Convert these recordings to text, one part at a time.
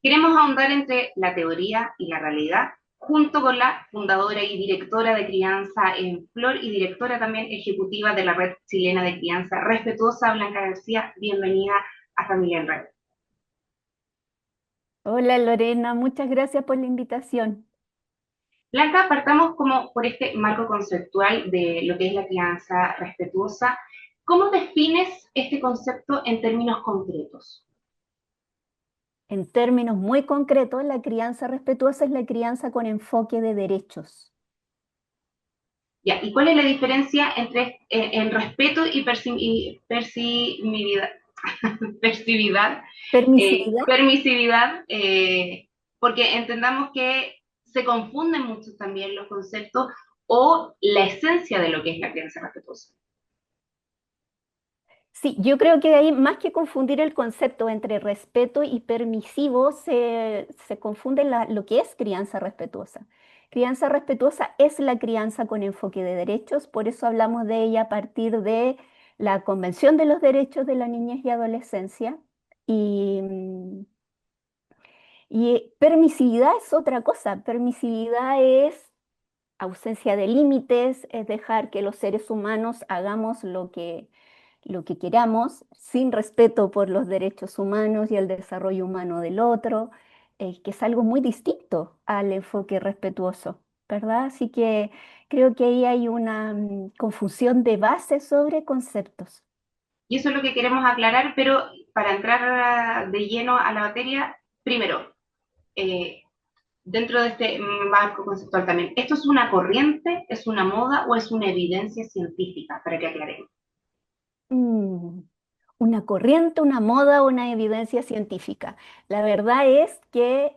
Queremos ahondar entre la teoría y la realidad, junto con la fundadora y directora de Crianza en Flor y directora también ejecutiva de la Red Chilena de Crianza Respetuosa, Blanca García. Bienvenida a Familia en Red. Hola Lorena, muchas gracias por la invitación. Blanca, partamos como por este marco conceptual de lo que es la crianza respetuosa. ¿Cómo defines este concepto en términos concretos? En términos muy concretos, la crianza respetuosa es la crianza con enfoque de derechos. Ya, ¿y cuál es la diferencia entre en respeto y percibividad, Permisividad. permisividad? Porque entendamos que se confunden mucho también los conceptos o la esencia de lo que es la crianza respetuosa. Sí, yo creo que ahí más que confundir el concepto entre respeto y permisivo, se confunde lo que es crianza respetuosa. Crianza respetuosa es la crianza con enfoque de derechos, por eso hablamos de ella a partir de la Convención de los Derechos de la Niñez y Adolescencia. Y, y permisividad es otra cosa. Permisividad es ausencia de límites, es dejar que los seres humanos hagamos lo que queramos, sin respeto por los derechos humanos y el desarrollo humano del otro, que es algo muy distinto al enfoque respetuoso, ¿verdad? Así que creo que ahí hay una confusión de base sobre conceptos. Y eso es lo que queremos aclarar, pero para entrar de lleno a la materia, primero, eh, dentro de este marco conceptual también, ¿esto es una corriente, es una moda o es una evidencia científica? Para que aclaremos. Mm, una corriente, una moda, una evidencia científica. La verdad es que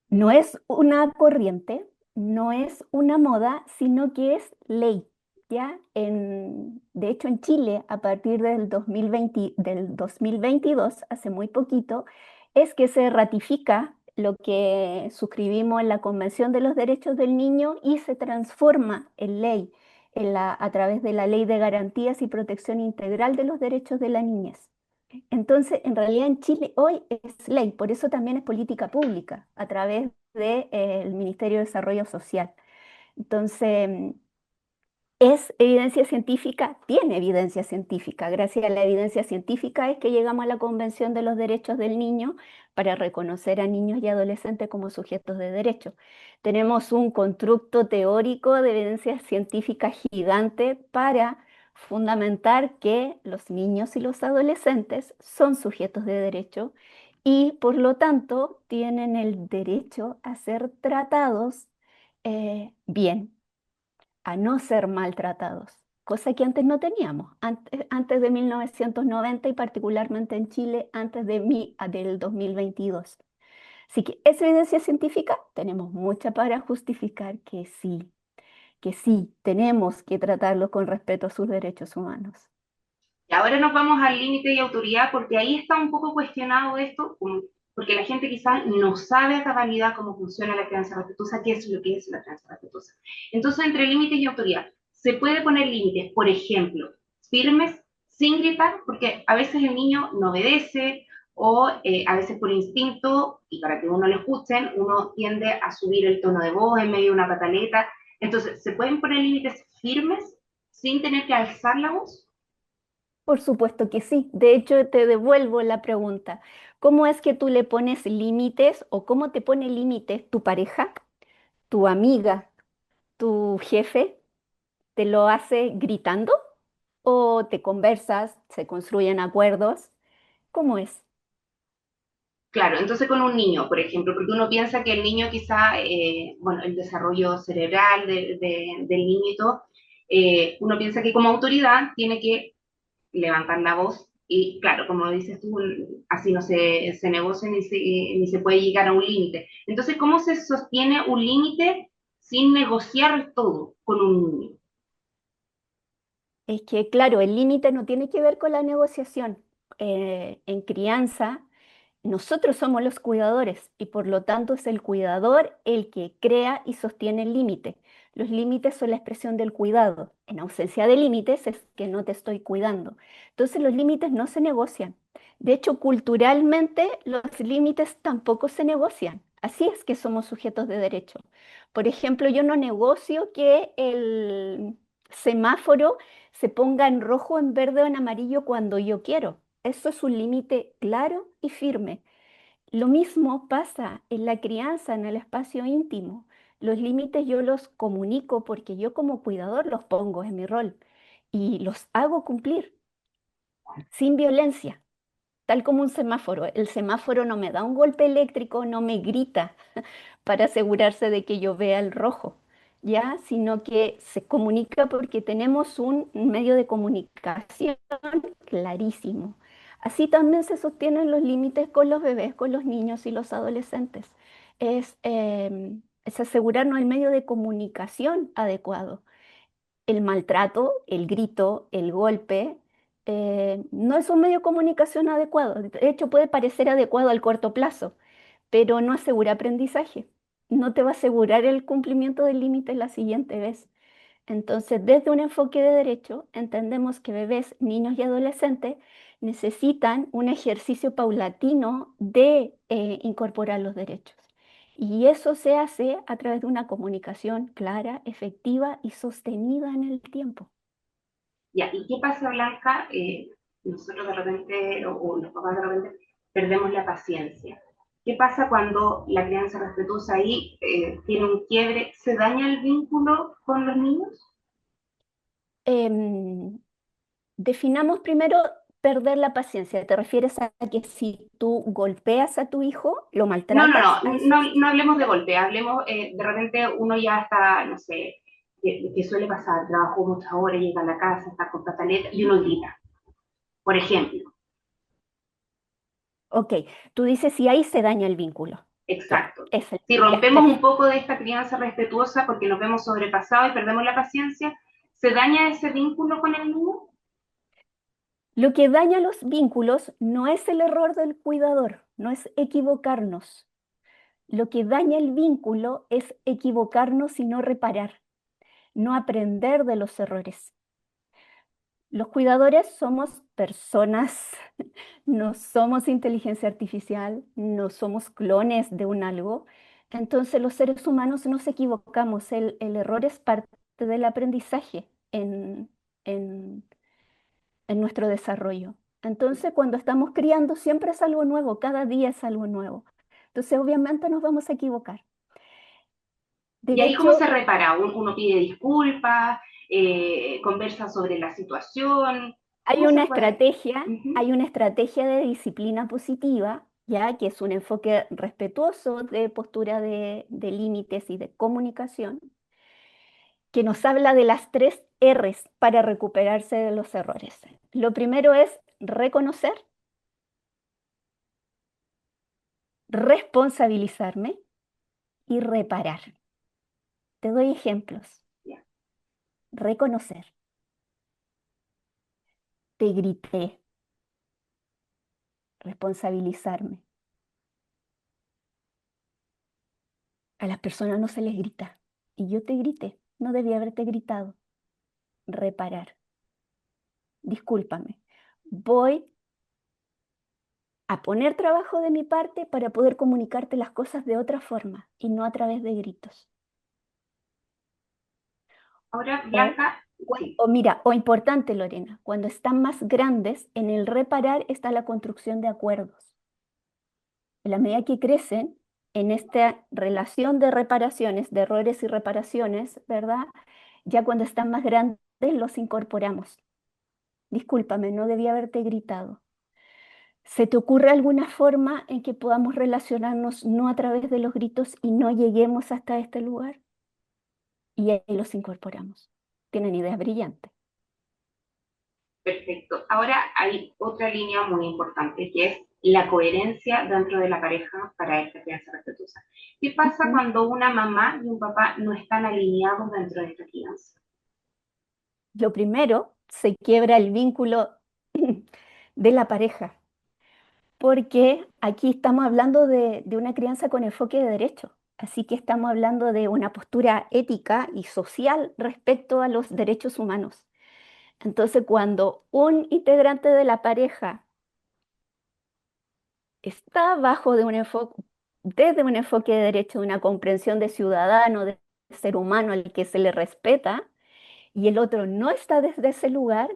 no es una corriente, no es una moda, sino que es ley. ¿Ya? De hecho, en Chile, a partir del 2022, hace muy poquito, es que se ratifica lo que suscribimos en la Convención de los Derechos del Niño y se transforma en ley a través de la Ley de Garantías y Protección Integral de los Derechos de la Niñez. Entonces, en realidad en Chile hoy es ley, por eso también es política pública a través del Ministerio de Desarrollo Social. Entonces, ¿es evidencia científica? Tiene evidencia científica. Gracias a la evidencia científica es que llegamos a la Convención de los Derechos del Niño para reconocer a niños y adolescentes como sujetos de derecho. Tenemos un constructo teórico de evidencia científica gigante para fundamentar que los niños y los adolescentes son sujetos de derecho y por lo tanto tienen el derecho a ser tratados bien, a no ser maltratados, cosa que antes no teníamos, antes de 1990 y particularmente en Chile del 2022. Así que esa evidencia científica tenemos mucha para justificar que sí, tenemos que tratarlos con respeto a sus derechos humanos. Y ahora nos vamos al límite y autoridad, porque ahí está un poco cuestionado esto, porque la gente quizás no sabe a cabalidad cómo funciona la crianza respetuosa, qué es lo que es la crianza respetuosa. Entonces, entre límites y autoridad, se puede poner límites, por ejemplo, firmes, sin gritar, porque a veces el niño no obedece, o a veces por instinto, y para que uno lo escuchen, uno tiende a subir el tono de voz en medio de una pataleta. Entonces, ¿se pueden poner límites firmes sin tener que alzar la voz? Por supuesto que sí. De hecho, te devuelvo la pregunta. ¿Cómo es que tú le pones límites o cómo te pone límites tu pareja, tu amiga, tu jefe? ¿Te lo hace gritando o te conversas, se construyen acuerdos? ¿Cómo es? Claro, entonces con un niño, por ejemplo, porque uno piensa que el niño quizá, bueno, el desarrollo cerebral del niño y todo, uno piensa que como autoridad tiene que levantar la voz y claro, como dices tú, así no se negocia ni se puede llegar a un límite. Entonces, ¿cómo se sostiene un límite sin negociar todo con un niño? Es que, claro, el límite no tiene que ver con la negociación. En crianza, Nosotros somos los cuidadores y por lo tanto es el cuidador el que crea y sostiene el límite. Los límites son la expresión del cuidado. En ausencia de límites es que no te estoy cuidando. Entonces los límites no se negocian. De hecho, culturalmente los límites tampoco se negocian. Así es que somos sujetos de derecho. Por ejemplo, yo no negocio que el semáforo se ponga en rojo, en verde o en amarillo cuando yo quiero. Eso es un límite claro y firme. Lo mismo pasa en la crianza, en el espacio íntimo. Los límites yo los comunico porque yo como cuidador los pongo en mi rol y los hago cumplir sin violencia, tal como un semáforo. El semáforo no me da un golpe eléctrico, no me grita para asegurarse de que yo vea el rojo, ¿ya? Sino que se comunica porque tenemos un medio de comunicación clarísimo. Así también se sostienen los límites con los bebés, con los niños y los adolescentes. Es asegurarnos el medio de comunicación adecuado. El maltrato, el grito, el golpe, no es un medio de comunicación adecuado. De hecho, puede parecer adecuado al corto plazo, pero no asegura aprendizaje. No te va a asegurar el cumplimiento del límite la siguiente vez. Entonces, desde un enfoque de derecho, entendemos que bebés, niños y adolescentes necesitan un ejercicio paulatino de incorporar los derechos. Y eso se hace a través de una comunicación clara, efectiva y sostenida en el tiempo. Ya, ¿y qué pasa, Blanca? Nosotros de repente, o los papás de repente, perdemos la paciencia. ¿Qué pasa cuando la crianza respetuosa ahí tiene un quiebre? ¿Se daña el vínculo con los niños? Em, Definamos primero perder la paciencia. ¿Te refieres a que si tú golpeas a tu hijo, lo No, no, maltratas? ¿A eso? no hablemos de golpe, hablemos, de repente uno ya está, no sé, que suele pasar, trabajó muchas horas, llega a la casa, está con pataleta y uno grita, por ejemplo. Ok, tú dices si ahí se daña el vínculo. Ya, Exacto. es el, Si ya, rompemos un perfecto. poco de esta crianza respetuosa porque nos vemos sobrepasados y perdemos la paciencia, ¿se daña ese vínculo con el niño? Lo que daña los vínculos no es el error del cuidador, no es equivocarnos. Lo que daña el vínculo es equivocarnos y no reparar, no aprender de los errores. Los cuidadores somos personas, no somos inteligencia artificial, no somos clones de un algo. Entonces los seres humanos nos equivocamos. El error es parte del aprendizaje en, en nuestro desarrollo. Entonces cuando estamos criando siempre es algo nuevo, cada día es algo nuevo. Entonces obviamente nos vamos a equivocar. De ¿Y ahí cómo se hecho, repara? Uno pide disculpas, conversa sobre la situación. Hay ¿Cómo se una puede? estrategia, Ujú. hay una estrategia de disciplina positiva, ya que es un enfoque respetuoso de postura de límites y de comunicación, que nos habla de las tres R's para recuperarse de los errores. Lo primero es reconocer, responsabilizarme y reparar. Te doy ejemplos. Ya. Reconocer, te grité, responsabilizarme. A las personas no se les grita. Y yo te grité, no debía haberte gritado. Reparar. Discúlpame. Voy a poner trabajo de mi parte para poder comunicarte las cosas de otra forma y no a través de gritos. Ahora, O, Blanca, sí. o mira, o importante, Lorena, cuando están más grandes, en el reparar está la construcción de acuerdos. En la medida que crecen, en esta relación de reparaciones, de errores y reparaciones, ¿verdad? Ya cuando están más grandes, los incorporamos. Discúlpame, no debía haberte gritado. ¿Se te ocurre alguna forma en que podamos relacionarnos no a través de los gritos y no lleguemos hasta este lugar? Y ahí los incorporamos. Tienen ideas brillantes. Perfecto. Ahora hay otra línea muy importante que es la coherencia dentro de la pareja para esta crianza respetuosa. ¿Qué pasa Ujú. cuando una mamá y un papá no están alineados dentro de esta crianza? Lo primero, se quiebra el vínculo de la pareja, porque aquí estamos hablando de una crianza con enfoque de derecho. Así que estamos hablando de una postura ética y social respecto a los derechos humanos. Entonces, cuando un integrante de la pareja está bajo de un enfoque, desde un enfoque de derecho, de una comprensión de ciudadano, de ser humano al que se le respeta, y el otro no está desde ese lugar,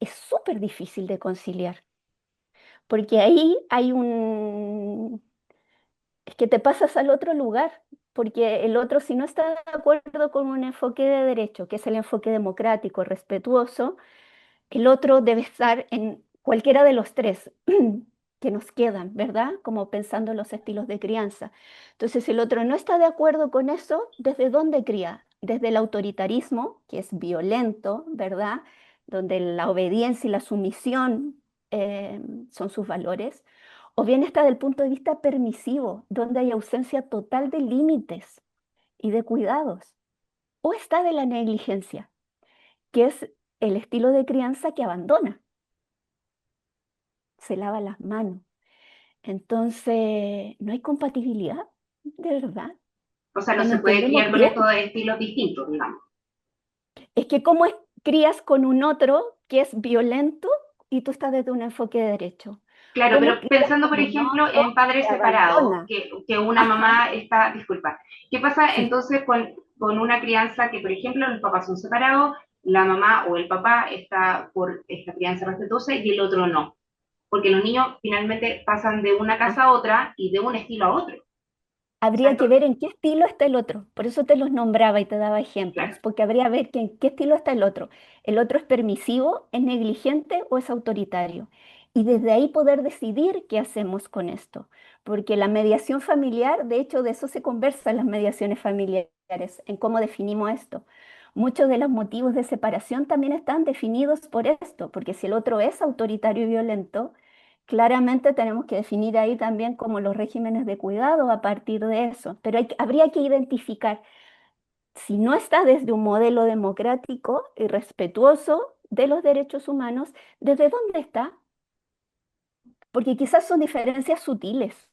es súper difícil de conciliar, porque ahí hay es que te pasas al otro lugar, porque el otro si no está de acuerdo con un enfoque de derecho, que es el enfoque democrático, respetuoso, el otro debe estar en cualquiera de los tres que nos quedan, ¿verdad? Como pensando en los estilos de crianza. Entonces, si el otro no está de acuerdo con eso, ¿desde dónde cría? Desde el autoritarismo, que es violento, ¿verdad? Donde la obediencia y la sumisión son sus valores. O bien está del punto de vista permisivo, donde hay ausencia total de límites y de cuidados. O está de la negligencia, que es el estilo de crianza que abandona, se lava las manos. Entonces, no hay compatibilidad, de verdad. O sea, no No nos se puede entendemos criar con bien. estos estilos distintos, digamos. Es que cómo crías con un otro que es violento y tú estás desde un enfoque de derecho. Claro, ¿Cómo pero crías pensando, con por un ejemplo, otro en padres que separados, abandona? que una Ajá, mamá está, disculpa, ¿qué pasa sí. entonces con una crianza que, por ejemplo, los papás son separados, la mamá o el papá está por esta crianza respetuosa y el otro no? Porque los niños finalmente pasan de una casa a otra y de un estilo a otro. O sea, Habría que ver en qué estilo está el otro. Por eso te los nombraba y te daba claro, ejemplos, porque habría que ver en qué estilo está el otro. ¿El otro es permisivo, es negligente o es autoritario? Y desde ahí poder decidir qué hacemos con esto. Porque la mediación familiar, de hecho, de eso se conversa en las mediaciones familiares, en cómo definimos esto. Muchos de los motivos de separación también están definidos por esto, porque si el otro es autoritario y violento, claramente tenemos que definir ahí también como los regímenes de cuidado a partir de eso, pero habría que identificar si no está desde un modelo democrático y respetuoso de los derechos humanos, ¿desde dónde está? Porque quizás son diferencias sutiles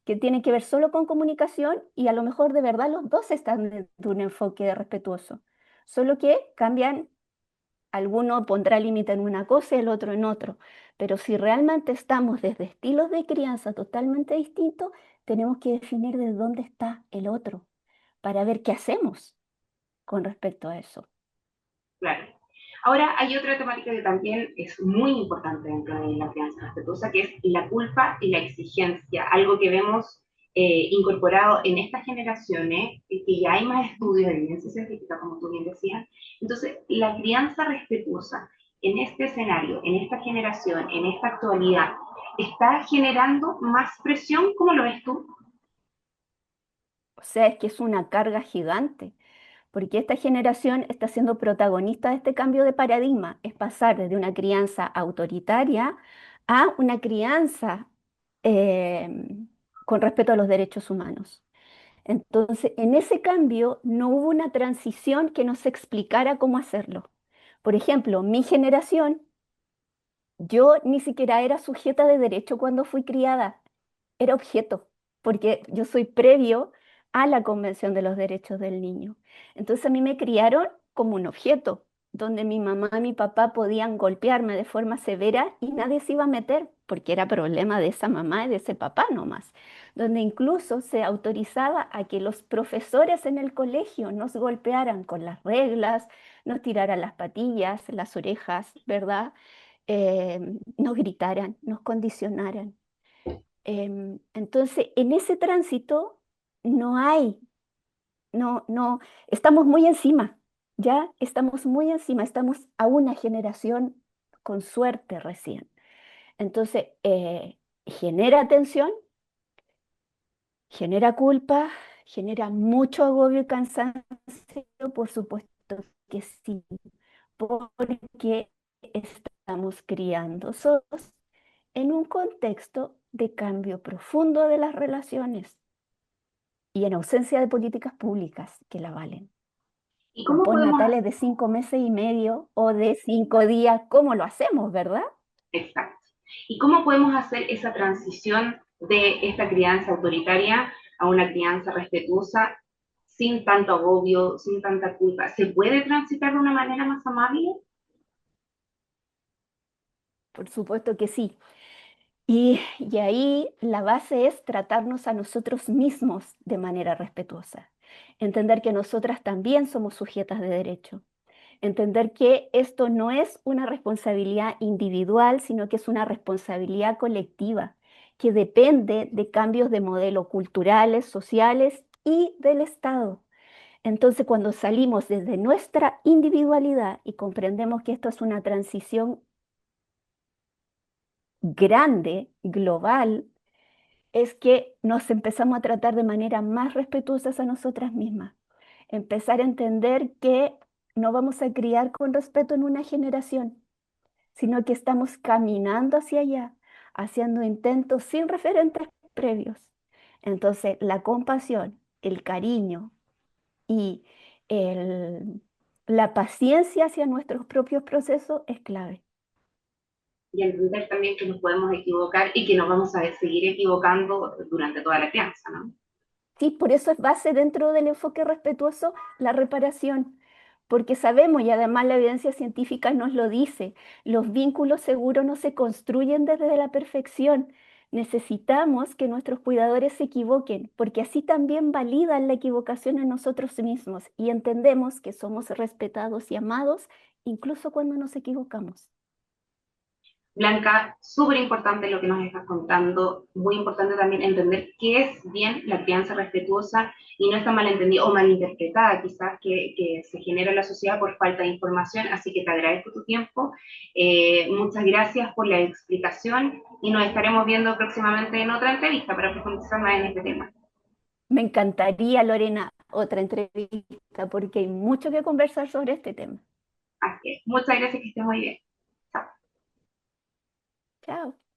que tienen que ver solo con comunicación y a lo mejor de verdad los dos están de un enfoque respetuoso, solo que cambian. Alguno pondrá límite en una cosa y el otro en otro. Pero si realmente estamos desde estilos de crianza totalmente distintos, tenemos que definir de dónde está el otro para ver qué hacemos con respecto a eso. claro. Ahora hay otra temática que también es muy importante dentro de la crianza respetuosa, que es la culpa y la exigencia, algo que vemos incorporado en estas generaciones, que ya hay más estudios de evidencia científica, como tú bien decías. Entonces, la crianza respetuosa en este escenario, en esta generación, en esta actualidad, ¿está generando más presión? ¿Cómo lo ves tú? O sea, es que es una carga gigante, porque esta generación está siendo protagonista de este cambio de paradigma, es pasar desde una crianza autoritaria a una crianza con respeto a los derechos humanos. Entonces, en ese cambio no hubo una transición que nos explicara cómo hacerlo. Por ejemplo, mi generación, yo ni siquiera era sujeta de derecho cuando fui criada, era objeto, porque yo soy previo a la Convención de los Derechos del Niño. Entonces a mí me criaron como un objeto, donde mi mamá y mi papá podían golpearme de forma severa y nadie se iba a meter, porque era problema de esa mamá y de ese papá nomás, donde incluso se autorizaba a que los profesores en el colegio nos golpearan con las reglas, nos tiraran las patillas, las orejas, ¿verdad? Nos gritaran, nos condicionaran. Entonces, en ese tránsito no hay, no, estamos muy encima, ya estamos muy encima, estamos a una generación con suerte recién. Entonces, genera tensión, genera culpa, genera mucho agobio y cansancio, por supuesto que sí, porque estamos criando solos en un contexto de cambio profundo de las relaciones y en ausencia de políticas públicas que la valen. ¿Y Con cómo podemos, postnatales de 5 meses y medio o de 5 días, ¿cómo lo hacemos, verdad? exacto, ¿Y cómo podemos hacer esa transición de esta crianza autoritaria a una crianza respetuosa sin tanto agobio, sin tanta culpa? ¿Se puede transitar de una manera más amable? Por supuesto que sí. Y ahí la base es tratarnos a nosotros mismos de manera respetuosa. Entender que nosotras también somos sujetas de derecho. Entender que esto no es una responsabilidad individual, sino que es una responsabilidad colectiva, que depende de cambios de modelo culturales, sociales y del Estado. Entonces, cuando salimos desde nuestra individualidad y comprendemos que esto es una transición grande, global, es que nos empezamos a tratar de manera más respetuosa a nosotras mismas. Empezar a entender que no vamos a criar con respeto en una generación, sino que estamos caminando hacia allá, haciendo intentos sin referentes previos. Entonces, la compasión, el cariño y el- la paciencia hacia nuestros propios procesos es clave. Y entender también que nos podemos equivocar y que nos vamos a seguir equivocando durante toda la crianza, ¿no? Sí, por eso es base dentro del enfoque respetuoso la reparación, porque sabemos, y además la evidencia científica nos lo dice, los vínculos seguros no se construyen desde la perfección. Necesitamos que nuestros cuidadores se equivoquen, porque así también validan la equivocación en nosotros mismos y entendemos que somos respetados y amados incluso cuando nos equivocamos. Blanca, súper importante lo que nos estás contando, muy importante también entender qué es bien la crianza respetuosa y no está malentendida o malinterpretada quizás que se genera en la sociedad por falta de información, así que te agradezco tu tiempo, muchas gracias por la explicación y nos estaremos viendo próximamente en otra entrevista para profundizar más en este tema. Me encantaría, Lorena, otra entrevista, porque hay mucho que conversar sobre este tema. Así es, muchas gracias, que estés muy bien. Chao. Chao.